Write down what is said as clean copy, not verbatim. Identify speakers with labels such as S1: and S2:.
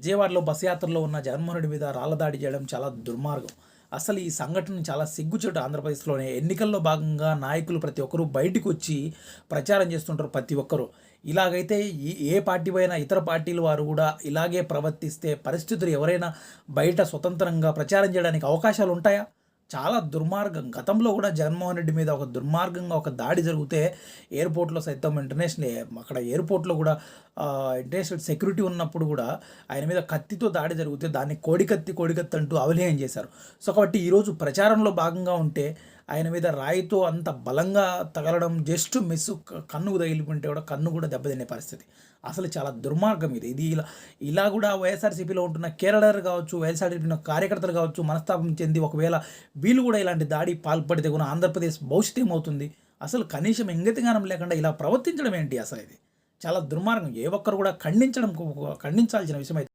S1: విజయవాడలో బస్సు యాత్రలో ఉన్న జగన్మోహన్ రెడ్డి మీద రాళ్ల దాడి చేయడం చాలా దుర్మార్గం. అసలు ఈ సంఘటన చాలా సిగ్గుచేటు. ఆంధ్రప్రదేశ్‌లోనే ఎన్నికల్లో భాగంగా నాయకులు ప్రతి ఒక్కరు బయటికొచ్చి ప్రచారం చేస్తుంటారు ప్రతి ఒక్కరు. ఇలాగైతే ఏ పార్టీ అయినా ఇతర పార్టీల వారు కూడా ఇలాగే ప్రవర్తిస్తే పరిస్థితులు ఎవరైనా బయట స్వతంత్రంగా ప్రచారం చేయడానికి అవకాశాలు ఉంటాయా? చాలా దుర్మార్గం. గతంలో కూడా జగన్మోహన్ రెడ్డి మీద ఒక దుర్మార్గంగా ఒక దాడి జరిగితే ఎయిర్‌పోర్ట్‌లో సైతం అక్కడ ఎయిర్‌పోర్ట్‌లో కూడా ఇంటర్నేషనల్ సెక్యూరిటీ ఉన్నప్పుడు కూడా ఆయన మీద కత్తితో దాడి జరిగితే దాన్ని కోడికత్తి, కోడికత్తి అంటూ అవహేళన చేశారు. సో, కాబట్టి ఈరోజు ప్రచారంలో భాగంగా ఉంటే ఆయన మీద రాయితో అంత బలంగా తగలడం జస్ట్ మిస్ కన్నుకు తగిలికుంటే కూడా కన్ను కూడా దెబ్బతినే పరిస్థితి. అసలు చాలా దుర్మార్గం ఇది. ఇలా కూడా వైఎస్ఆర్‌సీపీలో ఉంటున్న కేడర్ కావచ్చు, వైఎస్ఆర్‌సీపీ కార్యకర్తలు కావచ్చు మనస్తాపం చెంది ఒకవేళ వీళ్ళు కూడా ఇలాంటి దాడి పాల్పడితే కూడా ఆంధ్రప్రదేశ్ భవిష్యత్తు ఏమవుతుంది? అసలు కనీసం ఇంగితజ్ఞానం లేకుండా ఇలా ప్రవర్తించడం ఏంటి అసలు ఇది? చాలా దుర్మార్గం. ఏ ఒక్కరు కూడా ఖండించాల్సిన విషయం అయితే